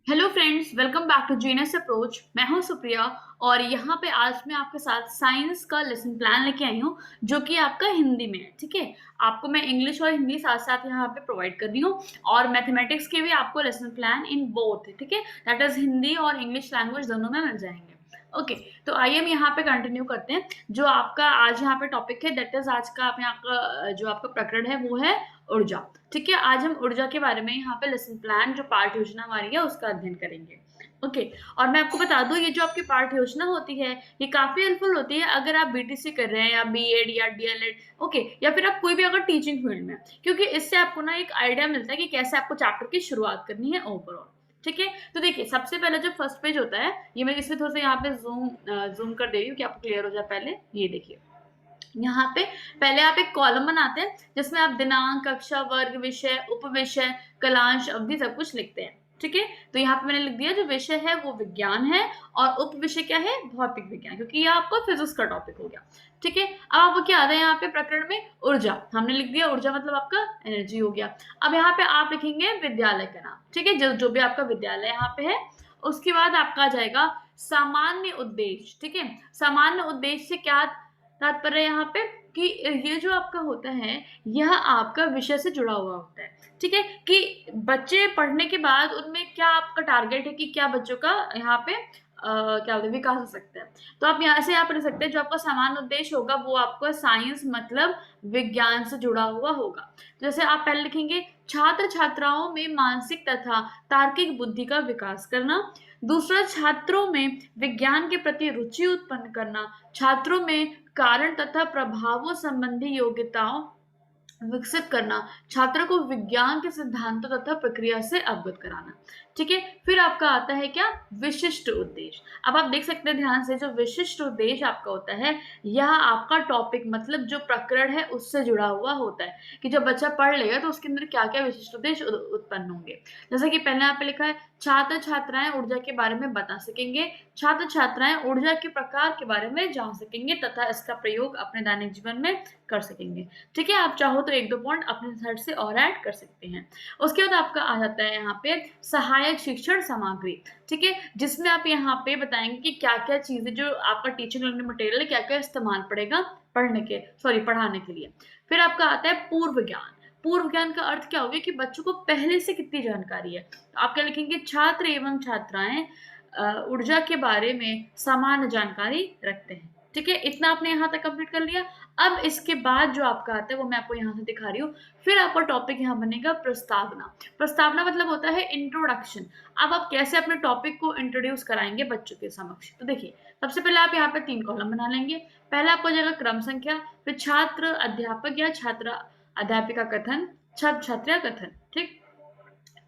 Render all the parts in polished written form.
Hello friends, welcome back to genius approach. मैं हूं सुप्रिया और यहाँ पे आज मैं आपके साथ साइंस का लेसन प्लान लेके आई हूँ जो कि आपका हिंदी में है। ठीक है, आपको मैं इंग्लिश और हिंदी साथ साथ यहाँ पे प्रोवाइड कर रही हूँ और मैथमेटिक्स के भी आपको लेसन प्लान इन बोथ है। ठीक है, दैट इज हिंदी और इंग्लिश लैंग्वेज दोनों में मिल जाएंगे। ओके, तो आइए हम यहाँ पे कंटिन्यू करते हैं। जो आपका आज यहाँ पे टॉपिक है दैट इज आज का आप यहाँ का जो आपका प्रकरण है वो है ऊर्जा। ठीक है, आज हम ऊर्जा के बारे में यहाँ पे लेसन प्लान जो पाठ योजना हमारी है उसका अध्ययन करेंगे। ओके, और मैं आपको बता दूं ये जो आपकी पाठ योजना होती है ये काफी हेल्पफुल होती है अगर आप बीटीसी कर रहे हैं या बीएड या डीएलएड। ओके, या फिर आप कोई भी अगर टीचिंग फील्ड में, क्योंकि इससे आपको ना एक आइडिया मिलता है कि कैसे आपको चैप्टर की शुरुआत करनी है ओवरऑल। ठीक है, तो देखिए सबसे पहले जो फर्स्ट पेज होता है ये मैं इसमें थोड़ा सा यहाँ पे जूम कर दे रही हूँ कि आपको क्लियर हो जाए। पहले ये देखिए, यहाँ पे पहले आप एक कॉलम बनाते हैं जिसमें आप दिनांक, कक्षा, वर्ग, विषय, उपविषय, कलांश, अवधि सब कुछ लिखते हैं। ठीक है, तो यहाँ पे मैंने लिख दिया जो विषय है वो विज्ञान है और उप विषय क्या है, भौतिक विज्ञान, क्योंकि ये आपका फिजिक्स का टॉपिक हो गया। ठीक है, अब आपको क्या आता है यहाँ पे प्रकरण में ऊर्जा, हमने लिख दिया ऊर्जा मतलब आपका एनर्जी हो गया। अब यहाँ पे आप लिखेंगे विद्यालय का नाम। ठीक है, जो जो भी आपका विद्यालय यहाँ पे है। उसके बाद आपका आ जाएगा सामान्य उद्देश्य। ठीक है, सामान्य उद्देश्य से क्या तात्पर्य यहाँ पे कि ये जो आपका होता है यह आपका विषय से जुड़ा हुआ होता है। ठीक है, कि बच्चे पढ़ने के बाद उनमें क्या आपका टारगेट है कि क्या बच्चों का यहाँ पे क्या बोलते हैं विकास हो सकता है। तो आप यहाँ से यहाँ पढ़ सकते हैं जो आपका समान उद्देश्य होगा वो आपका साइंस मतलब विज्ञान से जुड़ा हुआ होगा। जैसे आप पहले लिखेंगे छात्र छात्राओं में मानसिक तथा तार्किक बुद्धि का विकास करना। दूसरा, छात्रों में विज्ञान के प्रति रुचि उत्पन्न करना। छात्रों में कारण तथा प्रभावों संबंधी योग्यताओं विकसित करना। छात्रों को विज्ञान के सिद्धांतों तथा प्रक्रिया से अवगत कराना। ठीक है, फिर आपका आता है क्या, विशिष्ट उद्देश्य। अब आप देख सकते हैं ध्यान से, जो विशिष्ट उद्देश्य आपका होता है यह आपका टॉपिक मतलब जो प्रकरण है उससे जुड़ा हुआ होता है कि जब बच्चा पढ़ लेगा तो उसके अंदर क्या क्या विशिष्ट उद्देश्य उत्पन्न होंगे। जैसे कि पहले यहाँ पे लिखा है छात्र छात्राएं ऊर्जा के बारे में बता सकेंगे। छात्र छात्राएं ऊर्जा के प्रकार के बारे में जान सकेंगे तथा इसका प्रयोग अपने दैनिक जीवन में कर सकेंगे। ठीक है, आप चाहो तो एक दो पॉइंट अपने साइड से और ऐड कर सकते हैं। उसके बाद आपका आ जाता है यहाँ पे सहायक शिक्षण सामग्री। ठीक है, जिसमें आप यहाँ पे बताएंगे कि क्या क्या चीजें जो आपका टीचिंग लर्निंग मटेरियल है क्या क्या इस्तेमाल पड़ेगा पढ़ाने के लिए। फिर आपका आता है पूर्व ज्ञान। पूर्व ज्ञान का अर्थ क्या हो गया कि बच्चों को पहले से कितनी जानकारी है। तो आप क्या लिखेंगे, छात्र एवं छात्राएं ऊर्जा के बारे में समान जानकारी रखते हैं। ठीक है, इतना आपने यहाँ तक कंप्लीट कर लिया। अब इसके बाद जो आपका आता है वो मैं आपको यहाँ से दिखा रही हूँ। फिर आपका टॉपिक यहाँ बनेगा प्रस्तावना। प्रस्तावना मतलब होता है इंट्रोडक्शन। अब आप कैसे अपने टॉपिक को इंट्रोड्यूस कराएंगे बच्चों के समक्ष। तो देखिए सबसे पहले आप यहाँ पे 3 कॉलम बना लेंगे। पहला आपको हो जाएगा क्रम संख्या, फिर छात्र अध्यापक या छात्र अध्यापिका कथन, छात्र छात्रा कथन। ठीक,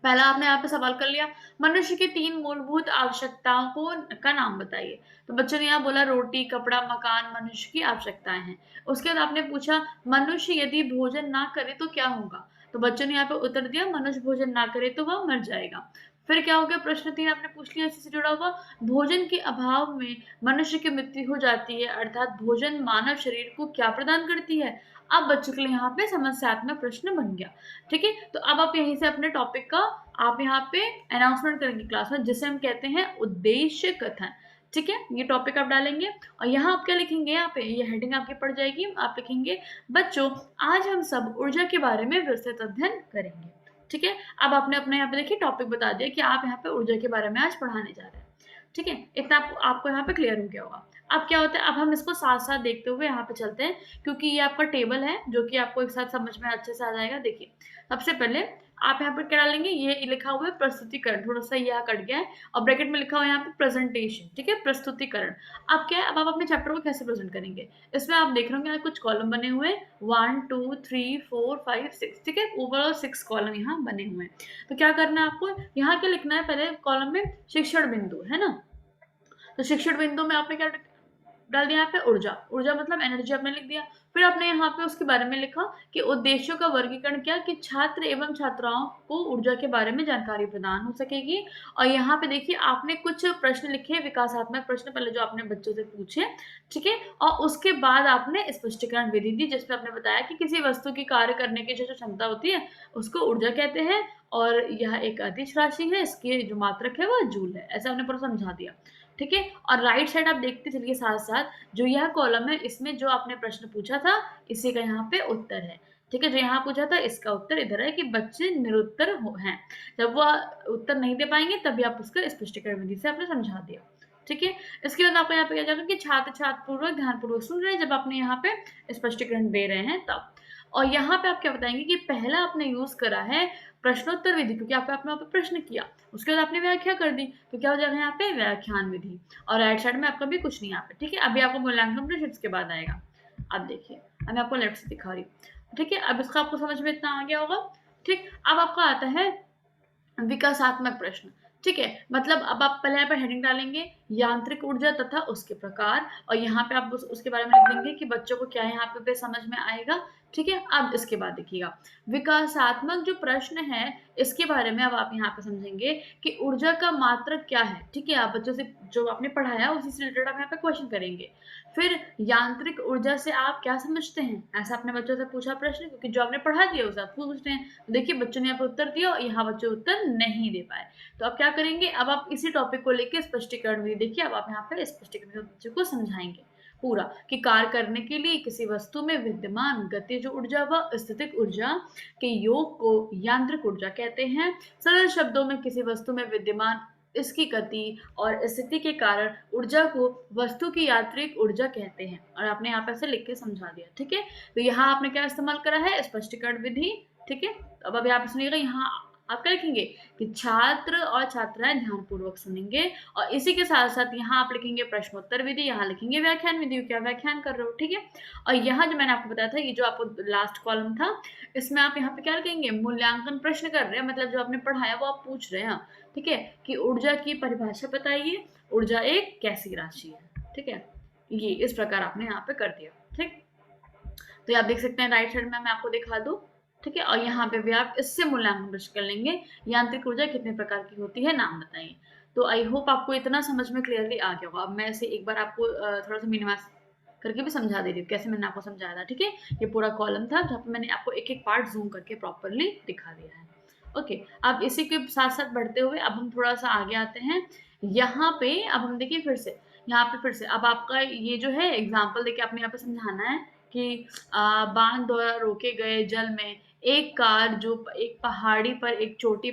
पहला आपने यहाँ पे सवाल कर लिया, मनुष्य की 3 मूलभूत आवश्यकताओं को का नाम बताइए। तो बच्चों ने यहाँ बोला रोटी, कपड़ा, मकान मनुष्य की आवश्यकताएं हैं। उसके बाद आपने पूछा मनुष्य यदि भोजन ना करे तो क्या होगा। तो बच्चों ने यहाँ पे उत्तर दिया मनुष्य भोजन ना करे तो वह मर जाएगा। फिर क्या हो गया, प्रश्न 3 आपने पूछ लिया इसी से जुड़ा हुआ, भोजन के अभाव में मनुष्य की मृत्यु हो जाती है अर्थात भोजन मानव शरीर को क्या प्रदान करती है। अब बच्चों के लिए यहाँ पे समस्यात्मक प्रश्न बन गया। ठीक है, तो अब आप यहीं से अपने टॉपिक का आप यहाँ पे अनाउंसमेंट करेंगे क्लास में, जिसे हम कहते हैं उद्देश्य कथन। ठीक है, ये टॉपिक आप डालेंगे और यहाँ आप क्या लिखेंगे, यहाँ पे ये हेडिंग आपकी पड़ जाएगी। आप लिखेंगे बच्चों आज हम सब ऊर्जा के बारे में विस्तृत अध्ययन करेंगे। ठीक है, अब आपने अपने यहाँ पे देखिए टॉपिक बता दिया कि आप यहाँ पे ऊर्जा के बारे में आज पढ़ाने जा रहे हैं। ठीक है, इतना आपको यहाँ पे क्लियर हो गया होगा। अब क्या होता है, अब हम इसको साथ साथ देखते हुए यहाँ पे चलते हैं क्योंकि ये आपका टेबल है जो कि आपको एक साथ समझ में अच्छे से आ जाएगा। देखिए सबसे पहले आप यहाँ पर क्या डालेंगे, ये लिखा हुआ है प्रस्तुतिकरण, थोड़ा सा यहाँ कट गया है और ब्रैकेट में लिखा हुआ है यहाँ पे प्रेजेंटेशन। ठीक है, प्रस्तुतिकरण। अब क्या है, अब आप अपने चैप्टर को कैसे प्रेजेंट करेंगे, इसमें आप देख रहे होंगे कुछ कॉलम बने हुए हैं 1 2 3 4 5 6। ठीक है, ओवरऑल 6 कॉलम यहाँ बने हुए हैं। तो क्या करना है आपको, यहाँ क्या लिखना है, पहले कॉलम में शिक्षण बिंदु है ना, तो शिक्षण बिंदु में आपने क्या डाल दिया यहाँ पे ऊर्जा। ऊर्जा मतलब एनर्जी आपने लिख दिया। फिर आपने यहाँ पे उसके बारे में लिखा कि उद्देश्यों का वर्गीकरण किया कि छात्र एवं छात्राओं को ऊर्जा के बारे में जानकारी प्रदान हो सकेगी। और यहाँ पे देखिए आपने कुछ प्रश्न लिखे, विकासात्मक प्रश्न पहले जो आपने बच्चों से पूछे। ठीक है, और उसके बाद आपने स्पष्टीकरण विधि दी जिसमें आपने बताया कि किसी वस्तु की कार्य करने की जो क्षमता होती है उसको ऊर्जा कहते हैं और यह एक अदिश राशि है, इसकी जो मात्रक है वह जूल है। ऐसा हमने पूरा समझा दिया, ठीक है। और राइट साइड आप देखते चलिए साथ साथ, जो यह कॉलम है इसमें जो आपने प्रश्न पूछा था इसी का यहाँ पे उत्तर है, ठीक है। जो यहाँ पूछा था इसका उत्तर इधर है कि बच्चे निरुत्तर हैं। जब वह उत्तर नहीं दे पाएंगे तभी आप उसका स्पष्टीकरण विधि से आपने समझा दिया, ठीक है। इसके बाद आपको यहाँ पे क्या जाएगा कि छात्र छात्रपूर्वक ध्यानपूर्वक सुन रहे हैं जब आपने यहाँ पे स्पष्टीकरण दे रहे हैं तब। और यहाँ पे आप क्या बताएंगे कि पहला आपने यूज करा है प्रश्नोत्तर विधि, क्योंकि आपने वहाँ पे प्रश्न किया, उसके बाद आपने व्याख्या कर दी, तो क्या हो जाएगा यहाँ पे व्याख्यान विधि। और राइट साइड में आपका भी कुछ नहीं यहाँ पे, ठीक है। अभी आपको मूल्यांकन प्रश्न इसके बाद आएगा। अब देखिए, अब मैं आपको लेफ्ट से दिखा रही हूँ, ठीक है। अब इसका आपको समझ में इतना आ गया होगा, ठीक। अब आपका आता है विकासात्मक प्रश्न, ठीक है। मतलब अब आप पहले यहाँ पे हेडिंग डालेंगे यांत्रिक ऊर्जा तथा उसके प्रकार, और यहाँ पे आप उसके बारे में लिख देंगे कि बच्चों को क्या यहाँ पे समझ में आएगा, ठीक है। अब इसके बाद देखिएगा विकासात्मक जो प्रश्न है इसके बारे में अब आप यहाँ पे समझेंगे कि ऊर्जा का मात्रक क्या है, ठीक है। आप बच्चों से जो आपने पढ़ाया उसी से रिलेटेड आप यहाँ पे क्वेश्चन करेंगे। फिर यांत्रिक ऊर्जा से आप क्या समझते हैं, ऐसा अपने बच्चों से पूछा प्रश्न, क्योंकि जो आपने पढ़ा दिया उसे आप पूछ रहे हैं। देखिए बच्चों ने यहाँ पे उत्तर दिया और यहाँ बच्चे उत्तर नहीं दे पाए, तो अब क्या करेंगे, अब आप इसी टॉपिक को लेके स्पष्टीकरण भी देखिए, अब आप यहाँ पे स्पष्टीकरण बच्चों को समझाएंगे पूरा कि कार्य करने के लिए किसी वस्तु में विद्यमान गतिज ऊर्जा व स्थितिक ऊर्जा के योग को यांत्रिक ऊर्जा कहते हैं। सरल शब्दों में किसी वस्तु में विद्यमान इसकी गति और स्थिति के कारण ऊर्जा को वस्तु की यांत्रिक ऊर्जा कहते हैं। और आपने यहाँ पे ऐसे लिख के समझा दिया, ठीक है। तो यहाँ आपने क्या इस्तेमाल करा है, स्पष्टीकरण विधि, ठीक है। अब अभी आप सुनिएगा, यहाँ आप क्या लिखेंगे कि छात्र और छात्राएं ध्यानपूर्वक सुनेंगे, और इसी के साथ साथ यहाँ आप लिखेंगे प्रश्नोत्तर विधि, यहाँ लिखेंगे व्याख्यान विधि, क्या व्याख्यान कर रहे हो, ठीक है। और यहाँ जो मैंने आपको बताया था, ये जो आपको लास्ट कॉलम था, इसमें आप यहाँ पे क्या लिखेंगे, मूल्यांकन प्रश्न कर रहे हैं, मतलब जो आपने पढ़ाया वो आप पूछ रहे हैं, ठीक है। कि ऊर्जा की परिभाषा बताइए, ऊर्जा एक कैसी राशि है, ठीक है। ये इस प्रकार आपने यहाँ पे कर दिया, ठीक। तो ये आप देख सकते हैं राइट साइड में मैं आपको दिखा दूं, ठीक है। और यहाँ पे भी आप इससे मूल्यांकन प्रश्न कर लेंगे, यांत्रिक ऊर्जा कितने प्रकार की होती है, नाम बताइए। तो आई होप आपको इतना समझ में क्लियरली आ गया होगा। अब मैं इसे एक बार आपको थोड़ा सा मिनिमाइज करके भी समझा दे रही हूँ, कैसे मैंने आपको समझाया था, ठीक है। ये पूरा कॉलम था जहाँ पे मैंने आपको एक एक पार्ट जूम करके प्रॉपरली दिखा दिया है। ओके, अब इसी के साथ साथ बढ़ते हुए अब हम थोड़ा सा आगे आते हैं। यहाँ पे अब हम देखिए फिर से, यहाँ पे फिर से अब आपका ये जो है एग्जाम्पल देखिए आपने यहाँ पे समझाना है कि बांध द्वारा रोके गए जल में एक कार जो एक पहाड़ी पर एक चोटी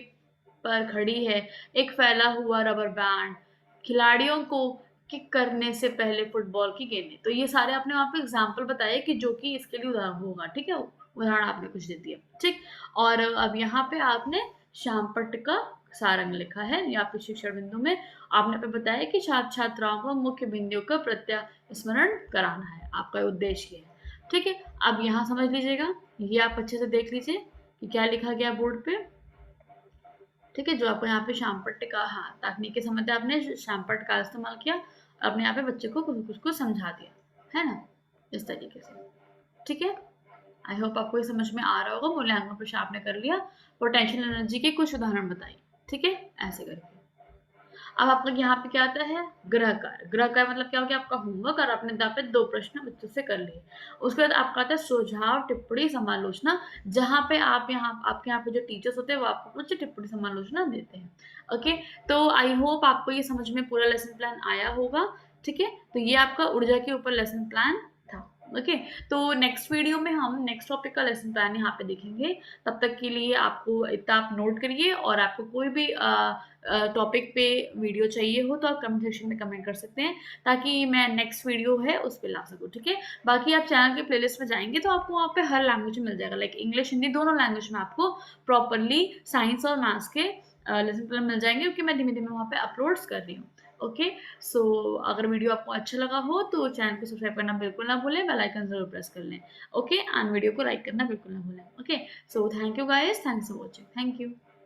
पर खड़ी है, एक फैला हुआ रबर बैंड, खिलाड़ियों को किक करने से पहले फुटबॉल की गेंदें। तो ये सारे आपने वहाँ पे एग्जाम्पल बताए कि जो कि इसके लिए उदाहरण होगा, ठीक है। उदाहरण आपने कुछ दे दिया, ठीक। और अब यहाँ पे आपने श्यामपट्ट का सारंग लिखा है, या फिर शिक्षण बिंदु में आपने पे बताया कि छात्र छात्राओं को मुख्य बिंदुओं का प्रत्यास्मरण कराना है, आपका उद्देश्य है, ठीक है। अब यहाँ समझ लीजिएगा, ये आप अच्छे से देख लीजिए कि क्या लिखा गया बोर्ड पे, ठीक है। जो आपको यहाँ पे श्यामपट्ट का, हाँ, तकनीकी समझ आपने श्यामपट्ट का इस्तेमाल किया, अपने यहाँ पे बच्चे को कुछ कुछ समझा दिया, है ना, इस तरीके से, ठीक है। आई होप आपको ये समझ में आ रहा होगा। मूल्यांकन प्रश्न आपने कर लिया, पोटेंशियल एनर्जी के कुछ उदाहरण बताइए, ठीक है, ऐसे करके। अब आपका यहाँ पे क्या आता है, ग्रह कार्य। ग्रह कार्य मतलब क्या हो गया, आपका होमवर्क, और आपने यहाँ पे 2 प्रश्न बच्चों से कर लिए। उसके बाद आपका आता है सुझाव टिप्पणी समालोचना, जहाँ पे आप यहाँ आपके यहाँ पे जो टीचर्स होते हैं वो आपको कुछ टिप्पणी समालोचना देते हैं। ओके, तो आई होप आपको ये समझ में पूरा लेसन प्लान आया होगा, ठीक है। तो ये आपका ऊर्जा के ऊपर लेसन प्लान था। ओके, तो नेक्स्ट वीडियो में हम नेक्स्ट टॉपिक का लेसन प्लान यहाँ पे देखेंगे। तब तक के लिए आपको इतना आप नोट करिए, और आपको कोई भी टॉपिक पे वीडियो चाहिए हो तो आप कमेंट सेक्शन में कमेंट कर सकते हैं, ताकि मैं नेक्स्ट वीडियो है उस पर ला सकूँ, ठीक है। बाकी आप चैनल के प्लेलिस्ट में जाएंगे तो आपको वहाँ पे हर लैंग्वेज में मिल जाएगा, लाइक इंग्लिश हिंदी दोनों लैंग्वेज में आपको प्रॉपरली साइंस और मैथ्स के लेसन प्लान मिल जाएंगे, क्योंकि मैं धीमे धीमे वहाँ पे अपलोड्स कर रही हूँ। ओके, सो अगर वीडियो आपको अच्छा लगा हो तो चैनल को सब्सक्राइब करना बिल्कुल ना भूलें, बेल आइकन जरूर प्रेस कर लें। ओके, एंड वीडियो को लाइक करना बिल्कुल ना भूलें। Okay, so thank you guys, thanks for watching, thank you.